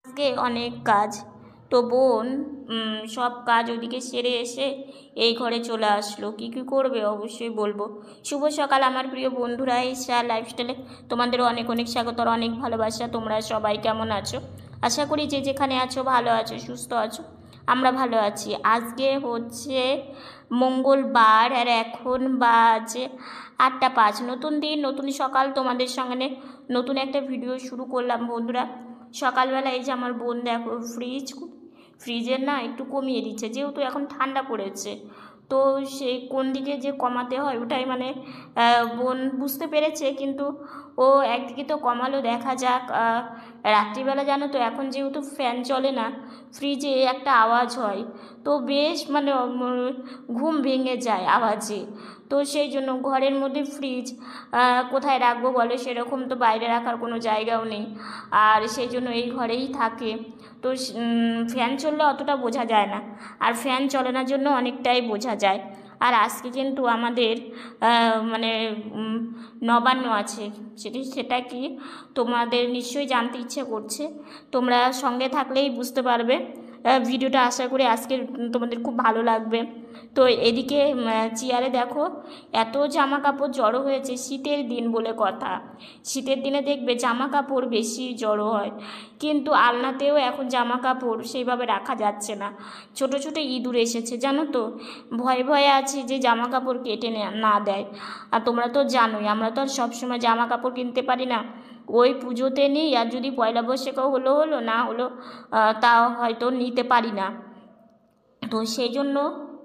আজকে অনেক কাজ, তো বোন সব কাজ ওদিকে সেরে এসে এই ঘরে চলে আসলো। কি কি করবে অবশ্যই বলবো। শুভ সকাল আমার প্রিয় বন্ধুরা, ঈশা লাইফস্টাইলে তোমাদের অনেক অনেক স্বাগত আর অনেক ভালোবাসা। তোমরা সবাই কেমন আছো? আশা করি যে যেখানে আছো ভালো আছো, সুস্থ আছো। আমরা ভালো আছি। আজকে হচ্ছে মঙ্গলবার আর এখন বাজে 8টা 5। নতুন দিন, নতুন সকাল, তোমাদের সঙ্গে নতুন একটা ভিডিও শুরু করলাম বন্ধুরা। সকালবেলা এই যে আমার বোন দেখো ফ্রিজের না একটু কমিয়ে দিচ্ছে, যেহেতু এখন ঠান্ডা পড়েছে। তো সেই কোন দিকে যে কমাতে হয় ওটাই মানে বোন বুঝতে পেরেছে, কিন্তু ও একদিকে তো কমালো, দেখা যাক। রাত্রিবেলা জানো তো এখন যেহেতু ফ্যান চলে না, ফ্রিজে একটা আওয়াজ হয়, তো বেশ মানে ঘুম ভেঙে যায় আওয়াজে। তো সেই জন্য ঘরের মধ্যে ফ্রিজ কোথায় রাখবো বলো, সেরকম তো বাইরে রাখার কোনো জায়গাও নেই, আর সেই জন্য এই ঘরেই থাকে। তো ফ্যান চললে অতটা বোঝা যায় না, আর ফ্যান চলানোর জন্য অনেকটাই বোঝা যায়। আর আজকে কিন্তু আমাদের মানে নবান্ন আছে। সেটা কি তোমাদের নিশ্চয়ই জানতে ইচ্ছে করছে, তোমরা সঙ্গে থাকলেই বুঝতে পারবে। ভিডিওটা আশা করি আজকে তোমাদের খুব ভালো লাগবে। তো এদিকে চেয়ারে দেখো এত জামা কাপড় জড়ো হয়েছে, শীতের দিন বলে কথা। শীতের দিনে দেখবে জামা কাপড় বেশি জড়ো হয়, কিন্তু আলনাতেও এখন জামা কাপড় সেইভাবে রাখা যাচ্ছে না। ছোট ছোট ইঁদুর এসেছে জানো তো, ভয়ে ভয়ে আছি যে জামা কাপড় কেটে না দেয়। আর তোমরা তো জানোই আমরা তো আর সবসময় জামা কাপড় কিনতে পারি না। ওই পুজোতে নিই, আর যদি পয়লা বৈশাখও হলো না হলো তাও হয়তো নিতে পারি না। তো সেই জন্য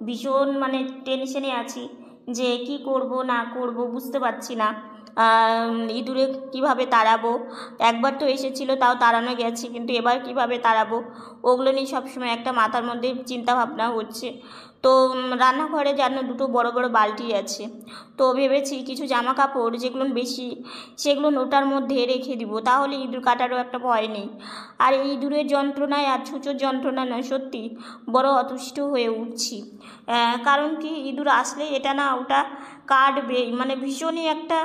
ভীষণ মানে টেনশনে আছি যে কি করব না করব বুঝতে পারছি না। ইঁদুরে কিভাবে তাড়াবো। একবার তো এসেছিল, তাও তাড়ানো গেছে, কিন্তু এবার কিভাবে তাড়াবো ওগুলো নিয়ে সবসময় একটা মাথার মধ্যে চিন্তা ভাবনা হচ্ছে। তো রান্নাঘরে যেন দুটো বড় বড় বালতি আছে, তো ভেবেছি কিছু জামা কাপড় যেগুলো বেশি সেগুলো ওটার মধ্যে রেখে দিব, তাহলে ইঁদুর কাটারও একটা ভয় নেই। আর এই ইঁদুরের যন্ত্রণায় আর ছুঁচোর যন্ত্রণা নয়, সত্যি বড় অতুষ্ট হয়ে উঠছি। কারণ কি, ইঁদুর আসলে এটা না ওটা কাটবে, মানে ভীষণই একটা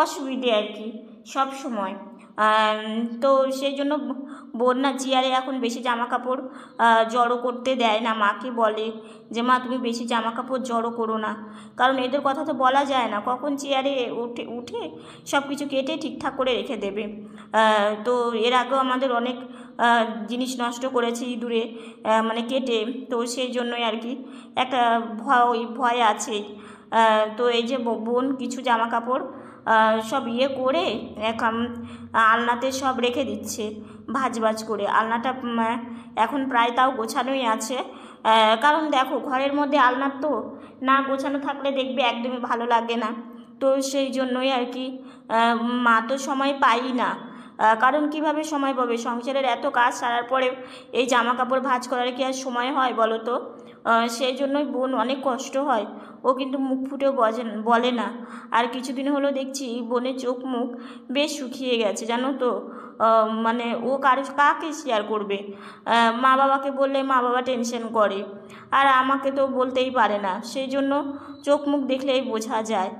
অসুবিধে আর কি সব সময়। তো সেই জন্য বোন না চেয়ারে এখন বেশি জামা কাপড় জড়ো করতে দেয় না, মাকে বলে যে মা তুমি বেশি জামা কাপড় জড়ো করো না, কারণ এদের কথা তো বলা যায় না কখন চেয়ারে উঠে সব কিছু কেটে ঠিকঠাক করে রেখে দেবে। তো এর আগেও আমাদের অনেক জিনিস নষ্ট করেছে ইঁদুরে, মানে কেটে। তো সেই জন্যই আর কি একটা ভয় আছে। তো এই যে বোন কিছু জামা কাপড় সব করে আলনাতে সব রেখে দিচ্ছে ভাজ করে। আলনাটা এখন প্রায় তাও গোছানোই আছে, কারণ দেখো ঘরের মধ্যে আলনা তো না গোছানো থাকলে দেখবে একদমই ভালো লাগে না। তো সেই জন্যই আর কি মা তো সময় পাই না, কারণ কিভাবে সময় পাবে, সংসারের এত কাজ সারার পরে এই জামা কাপড় ভাঁজ করার কি আর সময় হয় বলো তো। সেই জন্যই বোন অনেক কষ্ট হয়, ও কিন্তু মুখ ফুটেও বলে না। আর কিছুদিন হলো দেখছি বোনের চোখ মুখ বেশ শুকিয়ে গেছে জানো তো। মানে ও কাকে শেয়ার করবে, মা বাবাকে বললে মা বাবা টেনশন করে, আর আমাকে তো বলতেই পারে না, সেই জন্য চোখ মুখ দেখলেই বোঝা যায়।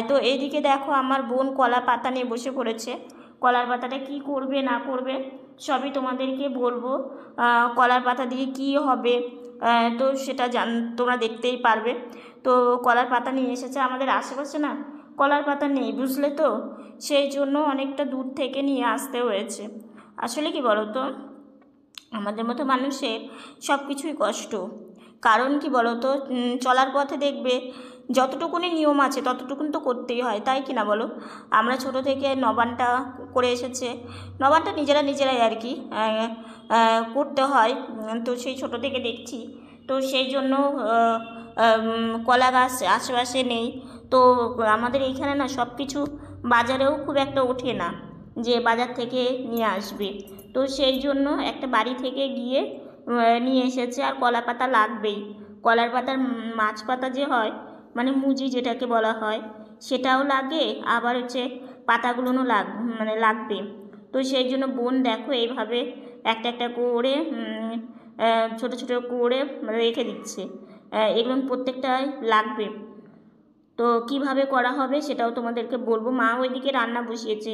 তো এইদিকে দেখো আমার বোন কলা পাতা নিয়ে বসে পড়েছে। কলার পাতাটা কি করবে না করবে সবই তোমাদেরকে বলবো। কলার পাতা দিয়ে কি হবে তো সেটা তোমরা দেখতেই পারবে। তো কলার পাতা নিয়ে এসেছে, আমাদের আশেপাশে না কলার পাতা নেই বুঝলে তো, সেই জন্য অনেকটা দূর থেকে নিয়ে আসতে হয়েছে। আসলে কি বলো তো, আমাদের মতো মানুষের সব কিছুই কষ্ট। কারণ কি বলো তো, চলার পথে দেখবে যতটুকুনি নিয়ম আছে ততটুকুন তো করতেই হয়, তাই কি না বলো। আমরা ছোট থেকে নবান্নটা করে এসেছে, নবান্নটা নিজেরাই আর কি করতে হয়। তো সেই ছোট থেকে দেখছি, তো সেই জন্য কলা গাছ আশেপাশে নেই। তো আমাদের এইখানে না সব কিছু বাজারেও খুব একটা ওঠে না যে বাজার থেকে নিয়ে আসবে। তো সেই জন্য একটা বাড়ি থেকে গিয়ে নিয়ে এসেছে, আর কলা পাতা লাগবেই। কলার পাতার মাছ পাতা যে হয়, মানে মুজি যেটাকে বলা হয়, সেটাও লাগে, আবার হচ্ছে পাতাগুলোও মানে লাগবে। তো সেই জন্য বোন দেখো এইভাবে একটা একটা করে ছোট ছোট করে রেখে দিচ্ছে। এগুলো প্রত্যেকটাই লাগবে। তো কিভাবে করা হবে সেটাও তোমাদেরকে বলবো। মা ওইদিকে রান্না বসিয়েছে,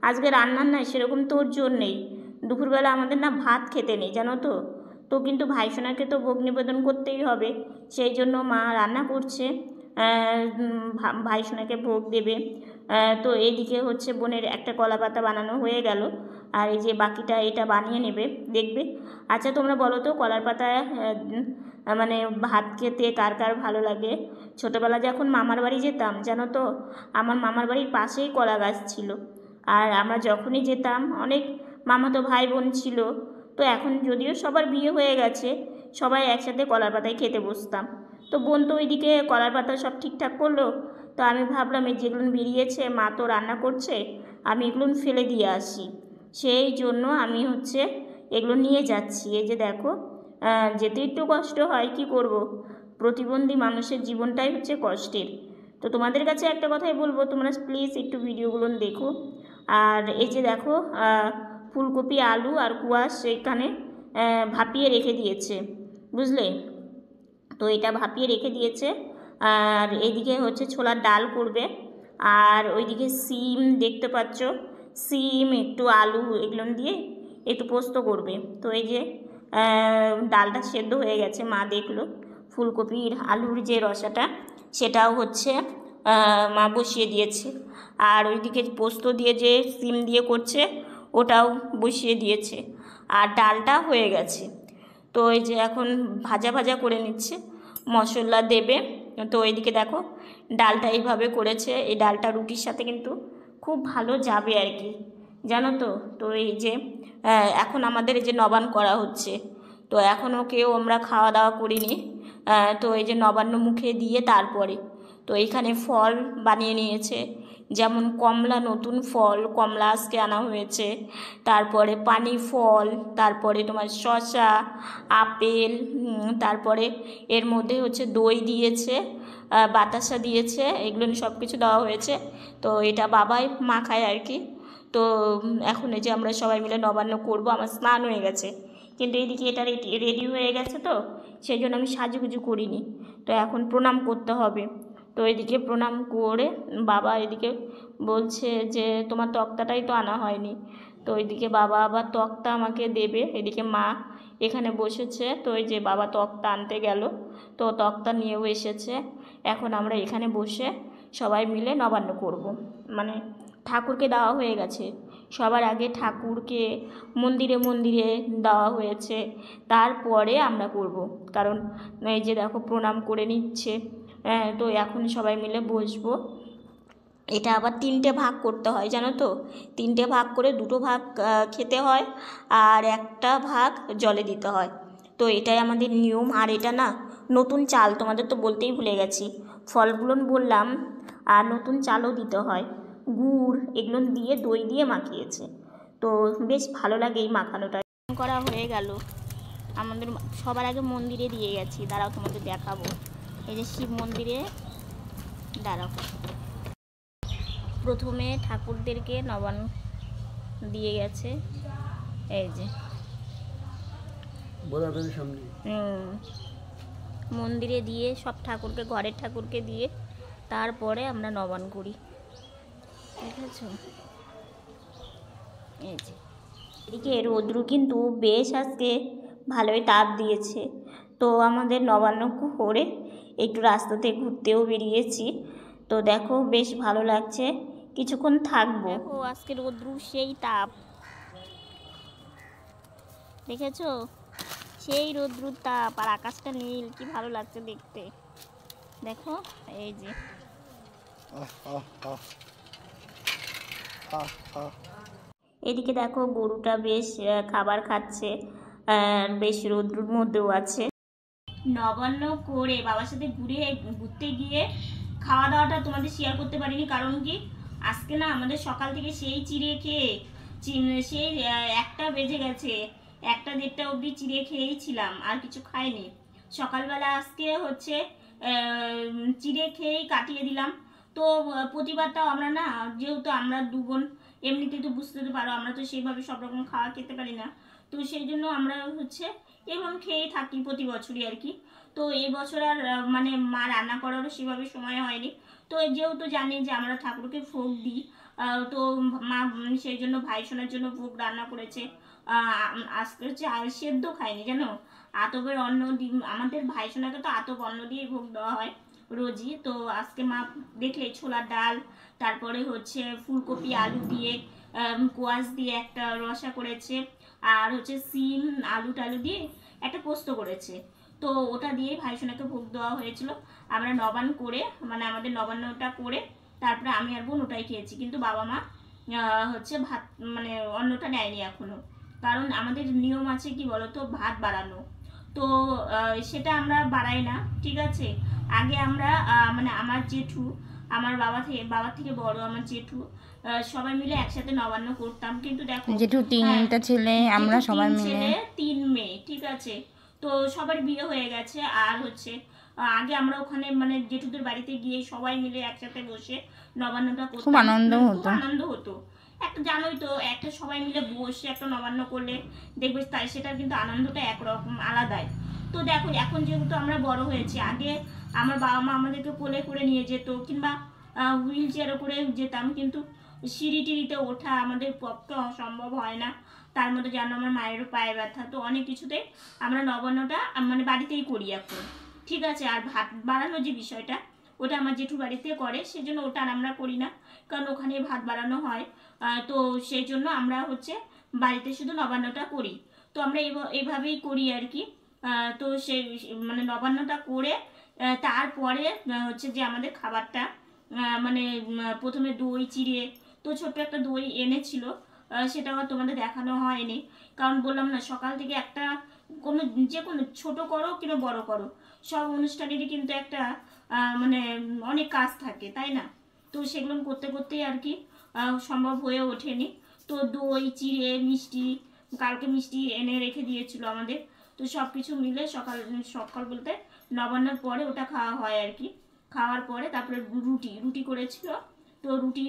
আজকে রান্নার নাই সেরকম তোড়জোড় নেই। দুপুরবেলা আমাদের না ভাত খেতে নেই জানো তো। তো কিন্তু ভাইসোনাকে তো ভোগ নিবেদন করতেই হবে, সেই জন্য মা রান্না করছে, ভাইসোনাকে ভোগ দেবে। তো এইদিকে হচ্ছে বোনের একটা কলা পাতা বানানো হয়ে গেল, আর এই যে বাকিটা এটা বানিয়ে নেবে দেখবে। আচ্ছা তোমরা বলো তো কলার পাতায় মানে ভাত খেতে কার কার ভালো লাগে? ছোটোবেলা যখন মামার বাড়ি যেতাম জানো তো, আমার মামার বাড়ির পাশেই কলা গাছ ছিল, আর আমরা যখনই যেতাম অনেক মামাতো ভাই বোন ছিল। তো এখন যদিও সবার বিয়ে হয়ে গেছে, সবাই একসাথে কলার পাতায় খেতে বসতাম। তো বোন তো ওইদিকে কলার পাতা সব ঠিকঠাক করলো, তো আমি ভাবলাম এই যেগুলো বেরিয়েছে মা তো রান্না করছে, আমি এগুলো ফেলে দিয়ে আসি, সেই জন্য আমি হচ্ছে এগুলো নিয়ে যাচ্ছি। এই যে দেখো, যেতে একটু কষ্ট হয়, কি করব, প্রতিবন্ধী মানুষের জীবনটাই হচ্ছে কষ্টের। তো তোমাদের কাছে একটা কথাই বলবো, তোমরা প্লিজ একটু ভিডিওগুলো দেখো। আর এই যে দেখো, ফুলকপি আলু আর কুয়াশ এখানে ভাপিয়ে রেখে দিয়েছে, বুঝলে? তো এটা ভাপিয়ে রেখে দিয়েছে। আর এদিকে হচ্ছে ছোলার ডাল করবে, আর ওইদিকে সিম দেখতে পাচ্ছ, সিম একটু আলু এগুলো দিয়ে একটু পোস্ত করবে। তো এই যে ডালটা সেদ্ধ হয়ে গেছে, মা দেখলো। ফুলকপির আলুর যে রসাটা সেটাও হচ্ছে মা বসিয়ে দিয়েছে, আর ওইদিকে পোস্ত দিয়ে যে সিম দিয়ে করছে ওটাও বসিয়ে দিয়েছে, আর ডালটা হয়ে গেছে। তো এই যে এখন ভাজা ভাজা করে নিচ্ছে, মশলা দেবে। তো এইদিকে দেখো ডালটা এইভাবে করেছে, এই ডালটা রুটির সাথে কিন্তু খুব ভালো যাবে আর কি, জানো তো। তো এই যে এখন আমাদের এই যে নবান্ন করা হচ্ছে, তো এখনও কেউ আমরা খাওয়া দাওয়া করিনি। তো এই যে নবান্ন মুখে দিয়ে তারপরে তো এখানে ফল বানিয়ে নিয়েছে, যেমন কমলা, নতুন ফল কমলা আজকে আনা হয়েছে, তারপরে পানি ফল, তারপরে তোমার শসা, আপেল, তারপরে এর মধ্যে হচ্ছে দই দিয়েছে, বাতাসা দিয়েছে, এগুলো সব কিছু দেওয়া হয়েছে। তো এটা বাবাই মাখায় আর কি। তো এখন এই যে আমরা সবাই মিলে নবান্ন করব, আমার স্নান হয়ে গেছে, কিন্তু এইদিকে এটা রেডি হয়ে গেছে, তো সেই জন্য আমি সাজুগুজু করিনি। তো এখন প্রণাম করতে হবে। তো এদিকে প্রণাম করে বাবা এদিকে বলছে যে তোমার তক্তাটাই তো আনা হয়নি। তো ওইদিকে বাবা আবার তক্তা আমাকে দেবে, এদিকে মা এখানে বসেছে। তো এই যে বাবা তক্তা আনতে গেল, তো তক্তা নিয়েও এসেছে। এখন আমরা এখানে বসে সবাই মিলে নবান্ন করব, মানে ঠাকুরকে দেওয়া হয়ে গেছে। সবার আগে ঠাকুরকে মন্দিরে মন্দিরে দেওয়া হয়েছে, তারপরে আমরা করব, কারণ এই যে দেখো প্রণাম করে নিচ্ছে। তো এখন সবাই মিলে বসবো। এটা আবার 3টে ভাগ করতে হয় জানো তো, 3টে ভাগ করে 2টো ভাগ খেতে হয়, আর একটা ভাগ জলে দিতে হয়। তো এটাই আমাদের নিয়ম। আর এটা না নতুন চাল, তোমাদের তো বলতেই ভুলে গেছি, ফলগুলো বললাম, আর নতুন চালও দিতে হয়, গুড় এগুলো দিয়ে দই দিয়ে মাখিয়েছে। তো বেশ ভালো লাগে এই মাখানোটা। করা হয়ে গেল আমাদের, সবার আগে মন্দিরে দিয়ে গেছি, দাঁড়াও তোমাদের দেখাবো। এই যে শিব মন্দিরে, দাঁড়াও, প্রথমে ঠাকুরদেরকে নবান্ন দিয়ে গেছে, এই যে মন্দিরে দিয়ে সব ঠাকুরকে, ঘরের ঠাকুরকে দিয়ে তারপরে আমরা নবান্ন করি, ঠিক আছে? এই যে এদিকে রৌদ্র কিন্তু বেশ আজকে ভালোই তাপ দিয়েছে। তো আমাদের নবান্ন করে একটু রাস্তাতে ঘুরতেও বেরিয়েছি। তো দেখো বেশ ভালো লাগছে, কিছুক্ষণ থাকবো। দেখো আজকে রৌদ্র সেই তাপ, দেখেছো? সেই রৌদ্রুর তাপ, আর আকাশটা নীল, কি ভালো লাগছে দেখতে। দেখো এই যে এদিকে দেখো গরুটা বেশ খাবার খাচ্ছে, বেশ রৌদ্রুর মধ্যেও আছে। নবান্ন করে বাবার সাথে ঘুরতে গিয়ে খাওয়া দাওয়াটা তোমাদের শেয়ার করতে পারিনি, কারণ কি আজকে না আমাদের সকাল থেকে সেই চিড়ে খেয়ে সেই 1টা বেজে গেছে, 1টা-1:30 অবধি চিড়ে খেয়েই ছিলাম, আর কিছু খাইনি। সকালবেলা আজকে হচ্ছে চিড়ে খেয়েই কাটিয়ে দিলাম। তো প্রতিবারটাও আমরা না, যেহেতু আমরা 2 বোন, এমনিতেই তো বুঝতে পারো আমরা তো সেইভাবে সব রকম খাওয়া খেতে পারি না, তো সেই জন্য আমরা হচ্ছে এবং খেয়েই থাকি প্রতি বছরই আর কি। তো এই বছর আর মানে মা রান্না করারও সেভাবে সময় হয়নি। তো যেহেতু জানি যে আমরা ঠাকুরকে ভোগ দিই, তো মা সেই জন্য ভাইসোনার জন্য ভোগ রান্না করেছে। আজকে হচ্ছে সেদ্ধ খাইনি জানো, আতপের অন্ন আমাদের ভাইসোনাকে তো আতপ অন্ন দিয়ে ভোগ দেওয়া হয় রোজই। তো আজকে মা দেখলে ছোলার ডাল, তারপরে হচ্ছে ফুলকপি আলু দিয়ে কোয়াশ দিয়ে একটা রসা করেছে, আর হচ্ছে সিম আলু টালু দিয়ে একটা পোস্ত করেছে। তো ওটা দিয়ে ভাইসোনাকে ভোগ দেওয়া হয়েছিল। আমরা নবান্ন করে, মানে আমাদের নবান্নটা করে তারপরে আমি আর বোন ওটাই খেয়েছি। কিন্তু বাবা মা হচ্ছে ভাত মানে অন্নটা নেয়নি এখনো, কারণ আমাদের নিয়ম আছে কি বলতো, ভাত বাড়ানো। তো সেটা আমরা বাড়াই না, ঠিক আছে। আগে আমরা মানে আমার জেঠু, আমার বাবার থেকে বড় আমার জেঠু, সবাই মিলে একসাথে নবান্ন করতাম। কিন্তু দেখো জেঠু তিনটা ছেলে, আমরা সবাই মিলে ছেলে 3 মেয়ে, ঠিক আছে। তো সবার বিয়ে হয়ে গেছে। আর হচ্ছে আগে আমরা ওখানে মানে জেঠুদের বাড়িতে গিয়ে সবাই মিলে একসাথে বসে নবান্নটা করতাম, খুব আনন্দ হতো। খুব আনন্দ হতো। একটা জানোই তো, একটা সবাই মিলে বসে একটা নবান্ন করলে দেখবে তাই সেটার কিন্তু আনন্দটা একরকম আলাদাই। তো দেখো এখন যেহেতু আমরা বড় হয়েছি, আগে আমার বাবা মা আমাদেরকে কোলে করে নিয়ে যেত, কিংবা হুইল চেয়ারে করে যেতাম, কিন্তু সিঁড়ি টিড়িতে ওঠা আমাদের পক্ষে সম্ভব হয় না। তার মধ্যে জানো আমার মায়েরও পায়ে ব্যথা, তো অনেক কিছুতে আমরা নবান্নটা মানে বাড়িতেই করি এখন, ঠিক আছে। আর ভাত বাড়ানোর যে বিষয়টা, ওটা আমার জেঠু বাড়িতে করে, সেজন্য ওটা আর আমরা করি না, কারণ ওখানে ভাত বাড়ানো হয়। তো সেই জন্য আমরা হচ্ছে বাড়িতে শুধু নবান্নটা করি। তো আমরা এইভাবেই করি আর কি। তো সেই মানে নবান্নটা করে তারপরে হচ্ছে যে আমাদের খাবারটা মানে প্রথমে দই চিড়ে, তো ছোট্ট একটা দই এনেছিল, সেটাও তোমাদের দেখানো হয়নি, কারণ বললাম না সকাল থেকে একটা কোনো যে কোনো ছোট করো কিংবা বড় করো, সব অনুষ্ঠানেরই কিন্তু একটা মানে অনেক কাজ থাকে, তাই না। তো সেগুলো করতে করতেই আর কি সম্ভব হয়ে ওঠেনি। তো দই চিড়ে মিষ্টি, কালকে মিষ্টি এনে রেখে দিয়েছিল আমাদের। তো সব কিছু মিলে সকাল সকাল বলতে নবান্নর পরে ওটা খাওয়া হয় আর কি। খাওয়ার পরে তারপরে রুটি রুটি করেছিল। তো রুটি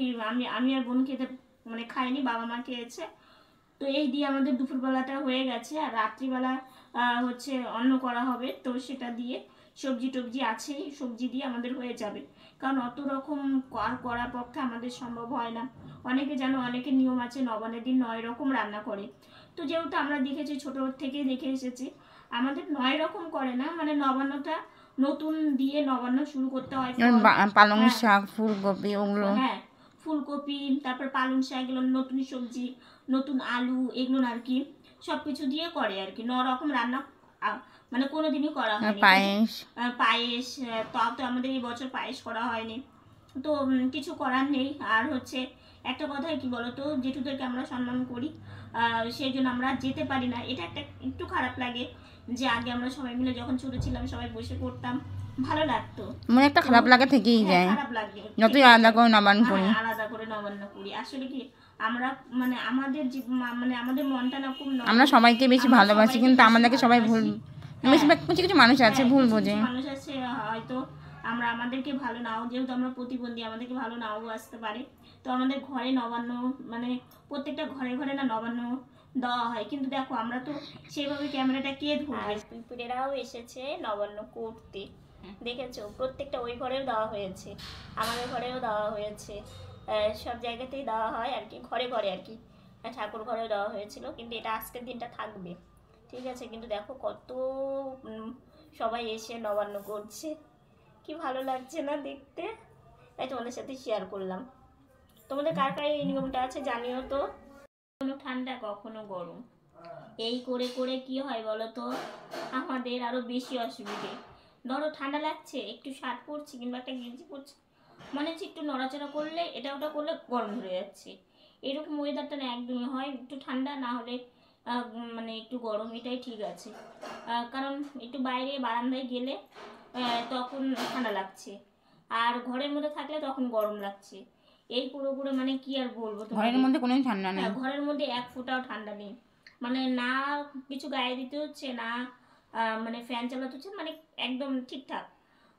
আমি আর বোন খেতে মানে খাইনি, বাবা মা খেয়েছে। তো এই দিয়ে আমাদের দুপুরবেলাটা হয়ে গেছে। আর রাত্রিবেলা হচ্ছে অন্ন করা হবে, তো সেটা দিয়ে সবজি টবজি আছে, সবজি দিয়ে আমাদের হয়ে যাবে, কারণ অত রকম করা পক্ষে আমাদের সম্ভব হয় না। অনেকে জানো, অনেকের নিয়ম আছে নবান্নের দিন 9 রকম রান্না করে। তো যেহেতু আমরা দেখেছি, ছোটো থেকে দেখে এসেছি, আমাদের 9 রকম করে না, মানে নবান্নটা নতুন দিয়ে নবান্ন শুরু করতে হয়। পালং শাক ফুলকপি ওগুলো, হ্যাঁ ফুলকপি, তারপর পালং শাক, এগুলো নতুন সবজি, নতুন আলু, এগুলো আর কি সব কিছু দিয়ে করে আর কি। 9 রকম রান্না মানে কোনোদিনই করা হয়নি। পায়েস পায়েস, তাও তো আমাদের এই বছর পায়েস করা হয়নি। তো কিছু করার নেই। আর হচ্ছে একটা কথা কি বলতো, জেঠুদেরকে আমরা সম্মান করি, সেই জন্য আমরা যেতে পারি না, এটা একটা একটু খারাপ লাগে। যে আগে আমরা সবাই মিলে যখন ছোট ছিলাম সবাই বসে করতাম, ভালো লাগতো। মনে একটা খারাপ লাগা থেকেই যায়, খারাপ লাগে যতই আলাদা করে নবান্ন করি। আলাদা করে নবান্ন করি আসলে কি আমরা মানে আমাদের মানে আমাদের মনটা না খুব, আমরা সবাইকে বেশি ভালোবাসি, কিন্তু আমাদেরকে সবাই ভুল, বেশিরভাগ কিছু কিছু মানুষ আছে ভুল বোঝে। মানুষ আছে হয়তো আমরা আমাদেরকে ভালো নাও, যেহেতু আমরা প্রতিবন্ধী আমাদেরকে ভালো নাও আসতে পারে। তো আমাদের ঘরে নবান্ন মানে প্রত্যেকটা ঘরে ঘরে না নবান্ন দেওয়া হয়, কিন্তু দেখো আমরা তো সেভাবে ক্যামেরাটা কে ধরবে। পিঁপড়েরাও এসেছে নবান্ন করতে, দেখেছো প্রত্যেকটা ওই ঘরেও দেওয়া হয়েছে, আমাদের ঘরেও দেওয়া হয়েছে, সব জায়গাতেই দেওয়া হয় আর কি, ঘরে ঘরে আর কি। ঠাকুর ঘরেও দেওয়া হয়েছিল, কিন্তু এটা আজকের দিনটা থাকবে, ঠিক আছে। কিন্তু দেখো কত সবাই এসে নবান্ন করছে, কি ভালো লাগছে না দেখতে, তাই তোমাদের সাথে শেয়ার করলাম। তোমাদের কার কার এই নিয়মটা আছে জানিও তো। কখনো ঠান্ডা কখনো গরম, এই করে করে কি হয় বলো তো, আমাদের আরো বেশি অসুবিধে। ধরো ঠান্ডা লাগছে, একটু শার্ট পরছি কিংবা একটা গেঞ্জি পরছি, মনে হচ্ছে একটু নড়াচড়া করলে এটা ওটা করলে গরম ধরে যাচ্ছে। এরকম ওয়েদারটা না একদমই হয়, একটু ঠান্ডা না হলে মানে একটু গরম, এটাই ঠিক আছে। কারণ একটু বাইরে বারান্দায় গেলে তখন ঠান্ডা লাগছে, আর ঘরের মধ্যে থাকলে তখন গরম লাগছে। এই পুরোপুরো মানে কি আর বলবো, ঘরের মধ্যে কোনো ঠান্ডা নেই, ঘরের মধ্যে এক ফোঁটাও ঠান্ডা নেই, মানে না কিছু গায়ে দিতে হচ্ছে না, মানে ফ্যান চালাতে হচ্ছে, মানে একদম ঠিকঠাক।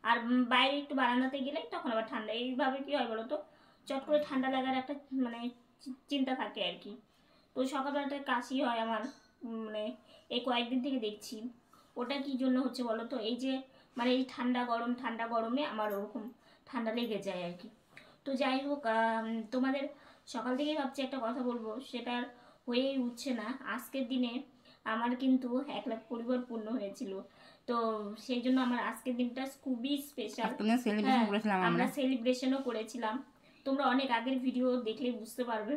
আর বাইরে একটু বারান্দাতে গেলে তখন আবার ঠান্ডা, এইভাবে কি হয় বলো তো, চট করে ঠান্ডা লাগার একটা মানে চিন্তা থাকে আর কি। তো সকালবেলাটা কাশি হয় আমার, মানে এই কয়েকদিন থেকে দেখছি। ওটা কি জন্য হচ্ছে বলো তো, এই যে মানে এই ঠান্ডা গরমে আমার ওরকম ঠান্ডা লেগে যায় আর কি। তো যাই হোক, তোমাদের সকাল থেকেই ভাবছি একটা কথা বলবো, সেটার হয়েই উঠছে না। আজকের দিনে আমার কিন্তু 1 লাখ পরিবার পূর্ণ হয়েছিল। তো সেই জন্য আমার আজকের দিনটা খুবই স্পেশাল। আজকে সেলিব্রেশন হ্যাঁ, করেছিলাম আমরা সেলিব্রেশনও করেছিলাম। তোমরা অনেক আগের ভিডিও দেখলে বুঝতে পারবে,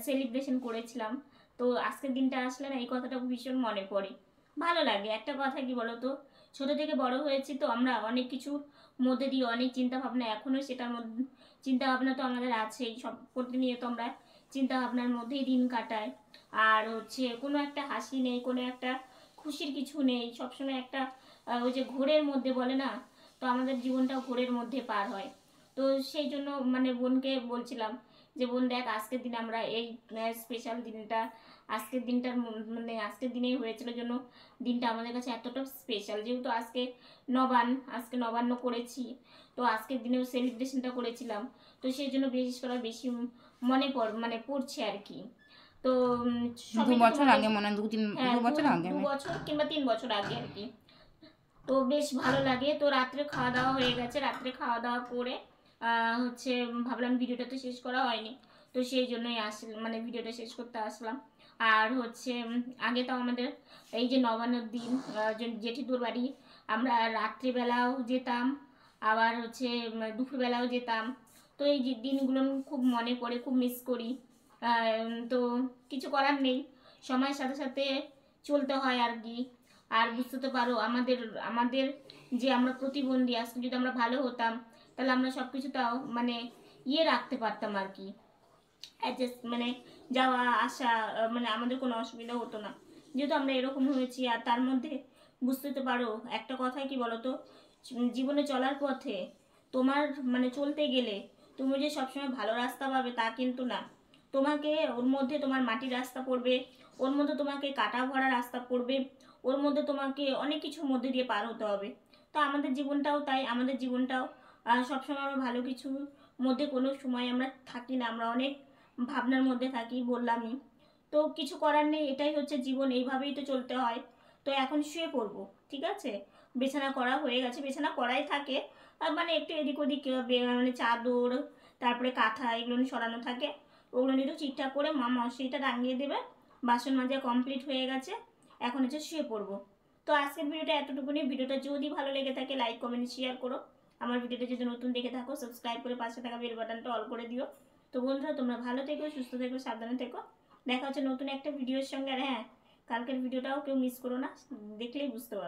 সেলিব্রেশন করেছিলাম। তো আজকের দিনটা আসলে না এই কথাটা ভীষণ মনে পড়ে, ভালো লাগে। একটা কথা কি বলতো, ছোট থেকে বড় হয়েছি তো আমরা অনেক কিছুর মধ্যে দিয়ে, অনেক চিন্তা ভাবনা এখনো সেটার মধ্যে, চিন্তা ভাবনা তো আমাদের আছেই, সব প্রতিনিয়ত আমরা চিন্তা ভাবনার মধ্যেই দিন কাটাই। আর হচ্ছে কোনো একটা হাসি নেই, কোনো একটা খুশির কিছু নেই, সবসময় একটা ওই যে ঘোরের মধ্যে বলে না, তো আমাদের জীবনটাও ঘোরের মধ্যে পার হয়। তো সেই জন্য মানে বোনকে বলছিলাম যে বোন দেখ, আজকের দিনে আমরা এই স্পেশাল দিনটা, আজকের দিনটার মানে আজকের দিনেই হয়েছিল জন্য দিনটা আমাদের কাছে এতটা স্পেশাল। যেহেতু আজকে নবান্ন করেছি, তো আজকের দিনেও সেলিব্রেশনটা করেছিলাম, তো সেই জন্য বিশেষ করে বেশি মানে পড়ছে আর কি। তো 2 সবই তো বছর তোমাদের, আগে মনে হয়, 2 বছর আগে 2 বছর কিংবা 3 বছর আগে আর কি। তো বেশ ভালো লাগে। তো রাত্রে খাওয়া দাওয়া হয়ে গেছে, রাত্রে খাওয়া দাওয়া করে হচ্ছে ভাবলাম ভিডিওটা তো শেষ করা হয়নি, তো সেই জন্যই মানে ভিডিওটা শেষ করতে আসলাম। আর হচ্ছে আগে তো আমাদের এই যে নবান্নর দিন জেঠিদুর বাড়ি আমরা রাত্রিবেলাও যেতাম, আবার হচ্ছে দুপুরবেলাও যেতাম। তো এই যে দিনগুলো খুব মনে পড়ে, খুব মিস করি। তো কিছু করার নেই, সময়ের সাথে সাথে চলতে হয় আর কি। আর বুঝতে তো পারো আমাদের আমাদের যে আমরা প্রতিবন্ধী, আজকে যদি আমরা ভালো হতাম তাহলে আমরা সব কিছুটাও মানে রাখতে পারতাম আর কি, অ্যাডজাস্ট মানে যাওয়া আসা, মানে আমাদের কোনো অসুবিধা হতো না। যেহেতু আমরা এরকম হয়েছি, আর তার মধ্যে বুঝতে তো পারো একটা কথাই কি বলতো, জীবনে চলার পথে তোমার মানে চলতে গেলে তুমি যে সবসময় ভালো রাস্তা পাবে তা কিন্তু না। তোমাকে ওর মধ্যে তোমার মাটির রাস্তা পড়বে, ওর মধ্যে তোমাকে কাটা ভরা রাস্তা পড়বে, ওর মধ্যে তোমাকে অনেক কিছুর মধ্যে দিয়ে পার হতে হবে। তো আমাদের জীবনটাও তাই, আমাদের জীবনটাও সবসময় আমরা ভালো কিছুর মধ্যে কোনো সময় আমরা থাকি না, আমরা অনেক ভাবনার মধ্যে থাকি, বললামই। তো কিছু করার নেই, এটাই হচ্ছে জীবন, এইভাবেই তো চলতে হয়। তো এখন শুয়ে পড়বো, ঠিক আছে? বিছানা করা হয়ে গেছে, বিছানা করাই থাকে, আর মানে একটু এদিক ওদিক মানে চাদর, তারপরে কাঁথা এগুলো সরানো থাকে, ওগুলো নিয়ে ঠিকঠাক করে মা মশারিটা টাঙিয়ে দেবে। বাসন মাজা কমপ্লিট হয়ে গেছে, এখন হচ্ছে শুয়ে পড়বো। তো আজকের ভিডিওটা এতটুকুনি। ভিডিওটা যদি ভালো লেগে থাকে লাইক কমেন্ট শেয়ার করো। আমার ভিডিওটা যদি নতুন দেখে থাকো সাবস্ক্রাইব করে পাশে থাকা বেল বাটনটা অল করে দিও। তো বন্ধুরা তোমরা ভালো থেকো, সুস্থ থেকো, সাবধানে থেকো। দেখা হচ্ছে নতুন একটা ভিডিওর সঙ্গে। আর হ্যাঁ, কালকের ভিডিওটাও কেউ মিস করো না, দেখলেই বুঝতে পারো।